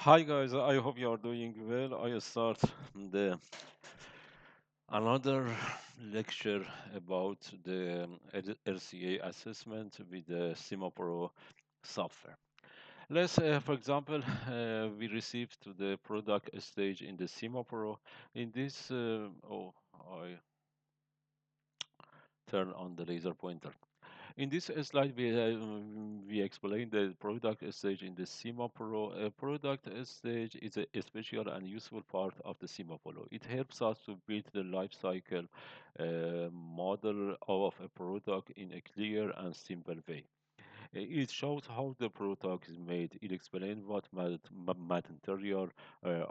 Hi guys, I hope you are doing well. I start the another lecture about the LCA assessment with the SimaPro software. Let's, for example, we received to the product stage in the SimaPro. In this, I turn on the laser pointer. In this slide, we explain the product stage in the SIMA Pro. A product stage is a special and useful part of the SIMA Pro. It helps us to build the life cycle model of a product in a clear and simple way. It shows how the product is made. It explains what material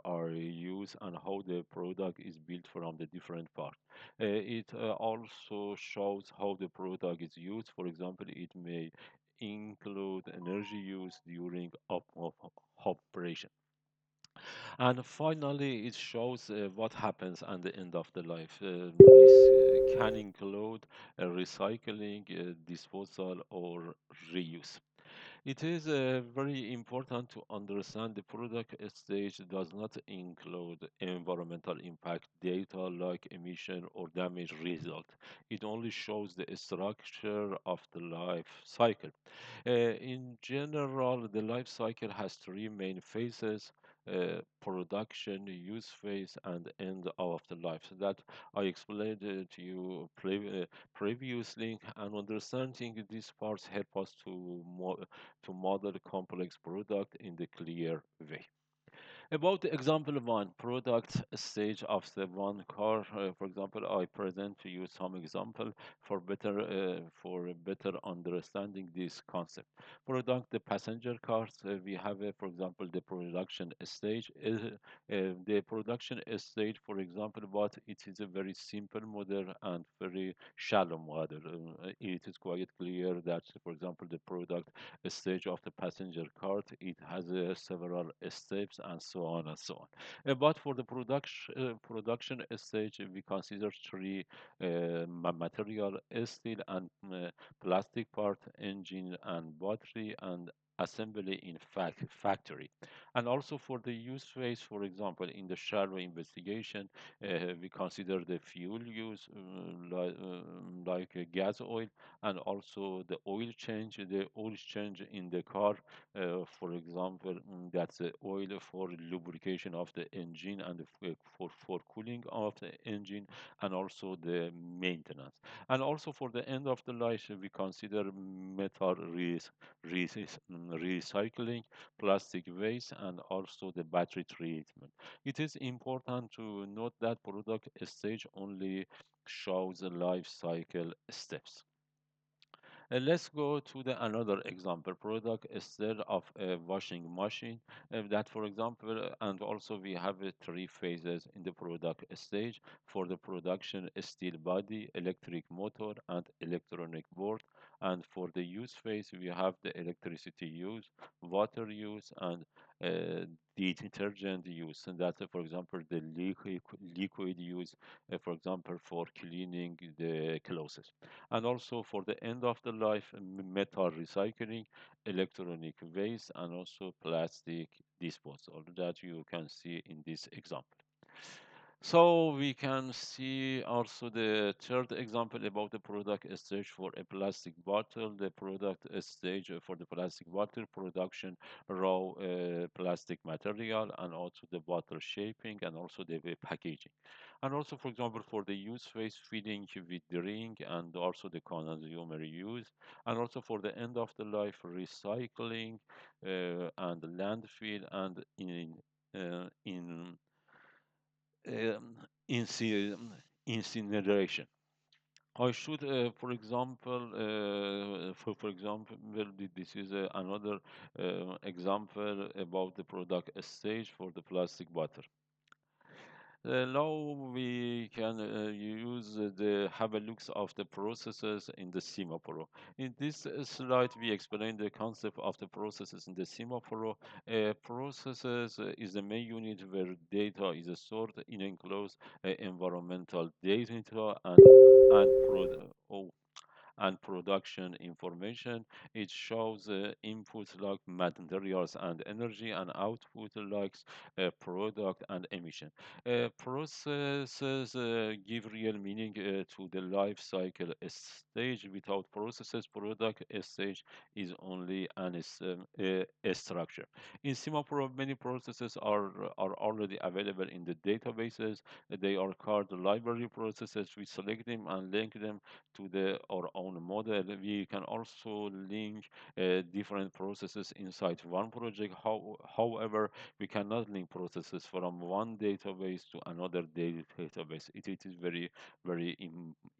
are used and how the product is built from the different parts. It also shows how the product is used. For example, it may include energy use during operation. And finally, it shows what happens at the end of the life. This can include recycling, disposal, or reuse. It is very important to understand the product stage does not include environmental impact data like emission or damage result. It only shows the structure of the life cycle. In general, the life cycle has three main phases. Production, use phase, and end of the life. So that I explained to you previously, and understanding these parts help us to model complex product in the clear way. About the example one, product stage of the one car, for example, I present to you some example for better understanding this concept. Product the passenger cars, we have, for example, the production stage. The production stage, for example, but it is a very simple model and very shallow model. It is quite clear that, for example, the product stage of the passenger car, it has several steps and so on and so on. But for the production stage, we consider three material: steel and plastic part, engine and battery, and assembly in factory. And also for the use phase, for example, in the shallow investigation, we consider the fuel use like gas oil, and also the oil change in the car. For example, that's the oil for lubrication of the engine and for cooling of the engine, and also the maintenance. And also for the end of the life, we consider metal recycling, plastic waste, and also the battery treatment. It is important to note that product stage only shows the life cycle steps. Let's go to the another example product instead of a washing machine. That, for example, and also we have three phases in the product stage. For the production, steel body, electric motor, and electronic board. And for the use phase, we have the electricity use, water use, and detergent use. And that's, for example, the liquid use, for example, for cleaning the clothes. And also for the end of the life, metal recycling, electronic waste, and also plastic disposal that you can see in this example. So we can see also the third example about the product stage for a plastic bottle. The product stage for the plastic bottle production, raw plastic material, and also the bottle shaping, and also the packaging. And also, for example, for the use phase, filling with drink, and also the consumer use. And also for the end of the life, recycling and landfill, and um, inci- incineration. I should, for example, for example, this is another example about the product stage for the plastic bottle. Now we can use the have a look of the processes in the SimaPro. In this slide, we explain the concept of the processes in the SimaPro. Processes is the main unit where data is stored in enclosed environmental data and and production information. It shows inputs like materials and energy, and output like product and emission. Processes give real meaning to the life cycle stage. Without processes, product stage is only a structure. In SimaPro, many processes are already available in the databases. They are called library processes. We select them and link them to our own model. We can also link different processes inside one project. However, we cannot link processes from one database to another database. It is very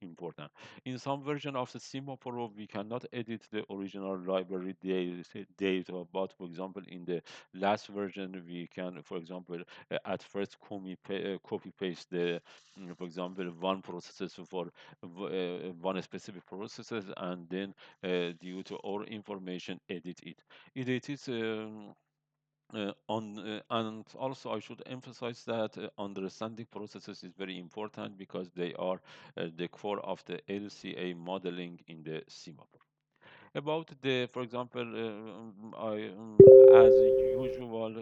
important. In some version of the SimaPro, we cannot edit the original library data, but for example, in the last version, we can, for example, at first copy paste for example, one processes for one specific processes, and then due to our information, edit it. It is and also I should emphasize that understanding processes is very important because they are the core of the LCA modeling in the SIMAP. About the, for example, as usual,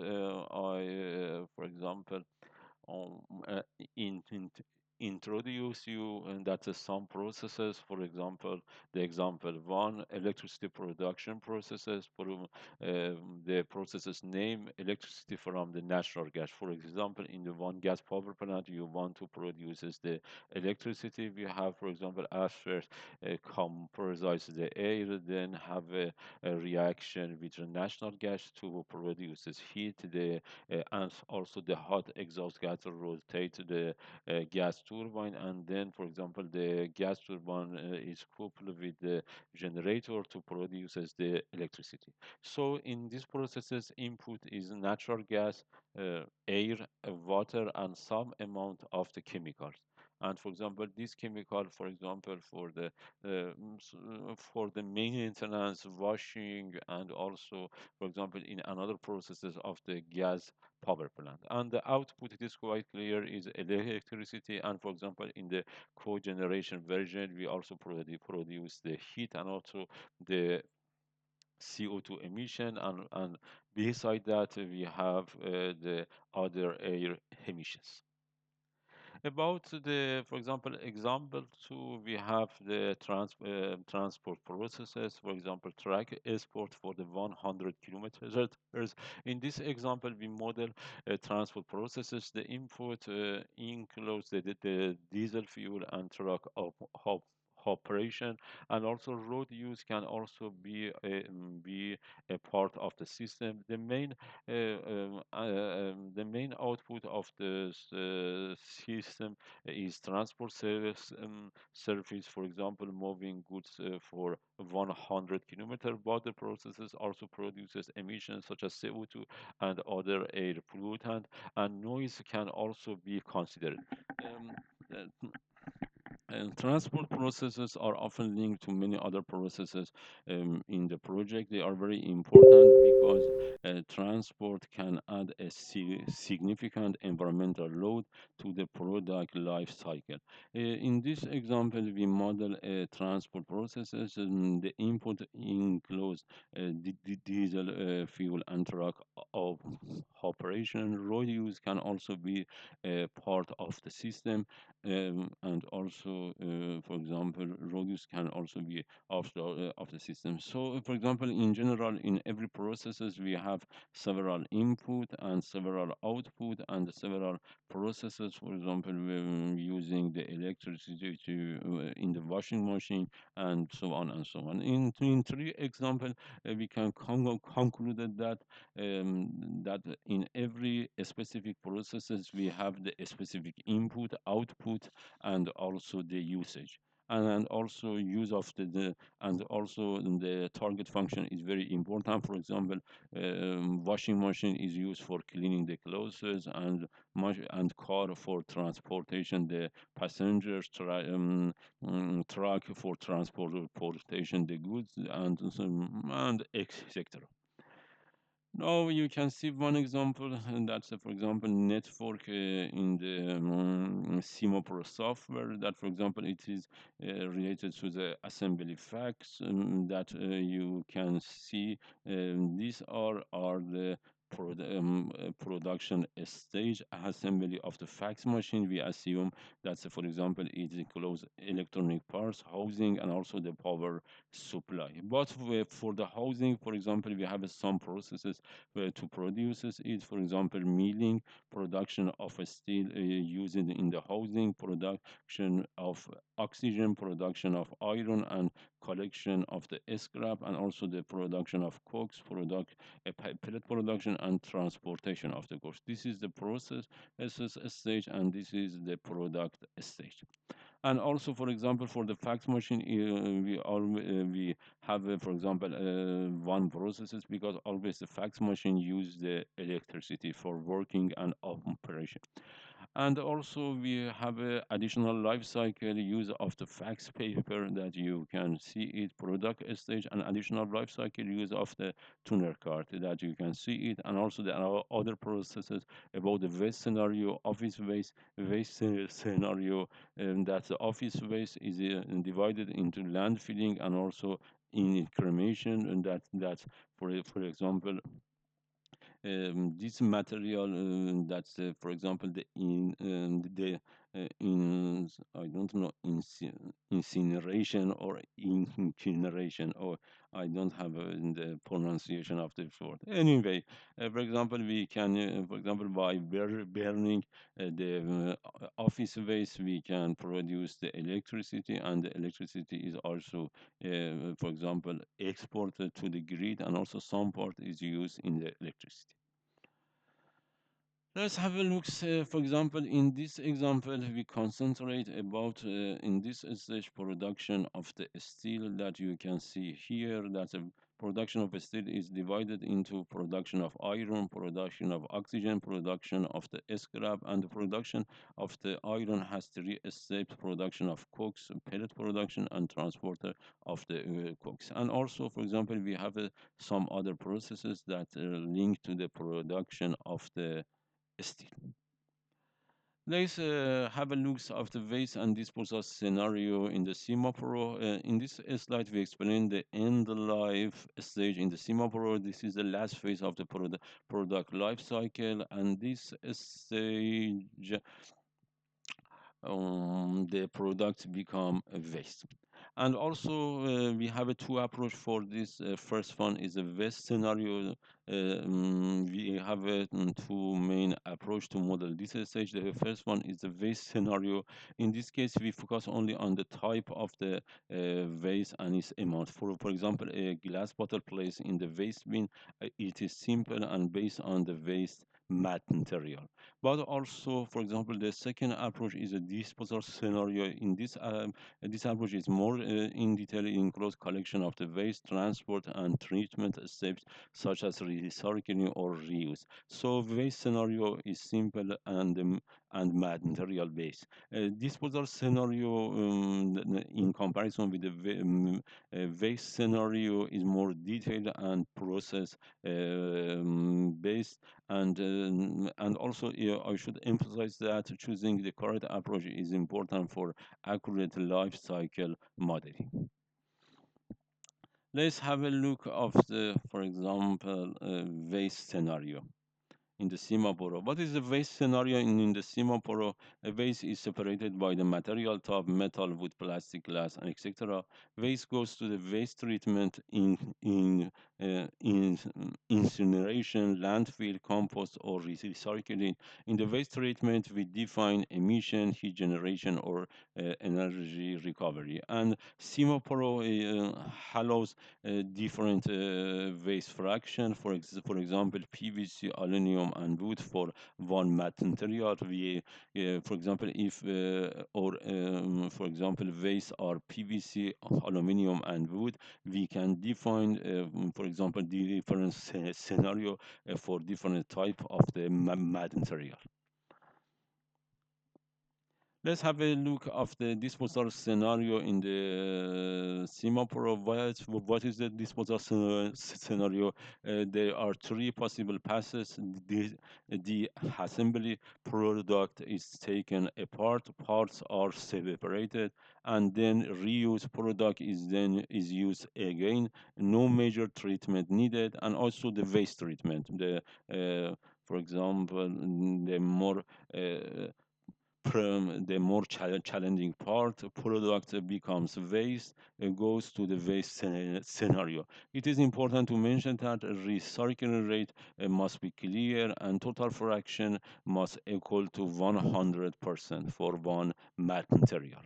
for example, um, uh, in introduce you and that some processes, for example, the example one, electricity production processes, for the processes name electricity from the natural gas. For example, in the one gas power plant, you want to produce is the electricity. We have, for example, as first compress the air, then have a reaction with the natural gas to produce this heat. And also the hot exhaust gas rotate the gas turbine, and then, for example, the gas turbine is coupled with the generator to produces the electricity. So in these processes, input is natural gas, air, water, and some amount of the chemicals. And for example, this chemical, for example, for the maintenance, washing, and also, for example, in another processes of the gas power plant. And the output, it is quite clear, is electricity. And for example, in the cogeneration version, we also produce the heat and also the CO2 emission. And beside that, we have the other air emissions. About the, for example two, we have the transport processes. For example, track export for the 100 kilometers. In this example, we model transport processes. The input includes the diesel fuel and truck operation, and also road use can also be a part of the system. The main output of the system is transport service, for example, moving goods for 100 kilometer, but the processes also produces emissions such as CO2 and other air pollutant, and noise can also be considered. Um, uh, and transport processes are often linked to many other processes in the project. They are very important because transport can add a significant environmental load to the product life cycle. In this example, we model transport processes, and the input includes diesel fuel and truck of operation. Road use can also be a part of the system, and also, for example, rogues can also be of the system. So, for example, in general, in every processes, we have several input and several output and several processes. For example, we're using the electricity in the washing machine, and so on and so on. In three example, we can conclude that that in every specific processes we have the specific input, output, and also the usage. And also use of and also the target function is very important. For example, washing machine is used for cleaning the clothes, and car for transportation the passengers, truck for transportation the goods, and etc. Now you can see one example, and that's for example network in the SimaPro software. That for example it is related to the assembly facts that you can see. These are the production stage assembly of the fax machine. We assume that, for example, it includes electronic parts, housing, and also the power supply. But for the housing, for example, we have some processes to produce it. For example, milling, production of steel used in the housing, production of oxygen, production of iron, and collection of the scrap, and also the production of cokes, pellet production, and transportation of the goods. This is the process stage, and this is the product stage. And also, for example, for the fax machine, we have, for example, one processes, because always the fax machine use the electricity for working and operation. And also we have a additional life cycle use of the fax paper that you can see it product stage, and additional life cycle use of the tuner card that you can see it. And also there are other processes about the waste scenario, office waste scenario, that the office waste is divided into landfilling and also in cremation, and that for example this material that's for example in I don't know incineration or incineration, or I don't have the pronunciation of the word. Anyway, for example, we can for example by burning the office waste, we can produce the electricity, and the electricity is also for example exported to the grid, and also some part is used in the electricity. Let's have a look. For example, in this example, we concentrate about in this stage production of the steel that you can see here. That the production of steel is divided into production of iron, production of oxygen, production of the scrap, and the production of the iron has three steps: production of cokes, pellet production, and transporter of the cokes. And also, for example, we have some other processes that link to the production of the steel. Let's have a look at the waste and disposal scenario in the SimaPro. In this slide, we explain the end life stage in the SimaPro. This is the last phase of the product life cycle, and this stage the products become a waste. And also, we have a two approach for this. First one is a waste scenario. We have two main approach to model this stage. The first one is the waste scenario. In this case, we focus only on the type of the waste and its amount. For example, a glass bottle placed in the waste bin, it is simple and based on the waste material. But also, for example, the second approach is a disposal scenario. In this approach is more in detail. It includes collection of the waste, transport, and treatment steps such as recycling or reuse. So waste scenario is simple and material based. Disposal scenario, in comparison with the waste scenario, is more detailed and process based. And also, I should emphasize that choosing the correct approach is important for accurate life cycle modeling. Let's have a look of the, for example, waste scenario in the SimaPro. What is the waste scenario in the SimaPro? A waste is separated by the material type, metal, wood, plastic, glass, and etc. Waste goes to the waste treatment in incineration, landfill, compost, or recycling. In the waste treatment, we define emission, heat generation, or energy recovery. And SimaPro allows different waste fraction. For example, PVC, aluminum, and wood for one material. For example, if or for example, waste are PVC, aluminum, and wood, we can define, for example, the different scenario for different type of the material. Let's have a look of the disposal scenario in the SimaPro. What is the disposal scenario? There are three possible passes. The assembly product is taken apart, parts are separated, and then reuse product is used again. No major treatment needed, and also the waste treatment. For example, the more from the more challenging part, product becomes waste, goes to the waste scenario. It is important to mention that recycling rate must be clear and total fraction must equal to 100% for one material.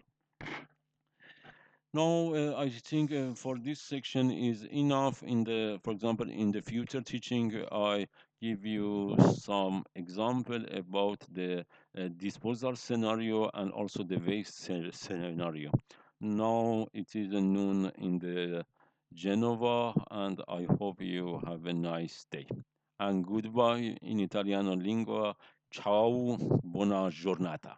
Now, I think for this section is enough. For example, in the future teaching, I give you some example about the disposal scenario and also the waste scenario. Now it is noon in the Genova, and I hope you have a nice day. And goodbye in Italiano lingua. Ciao, buona giornata.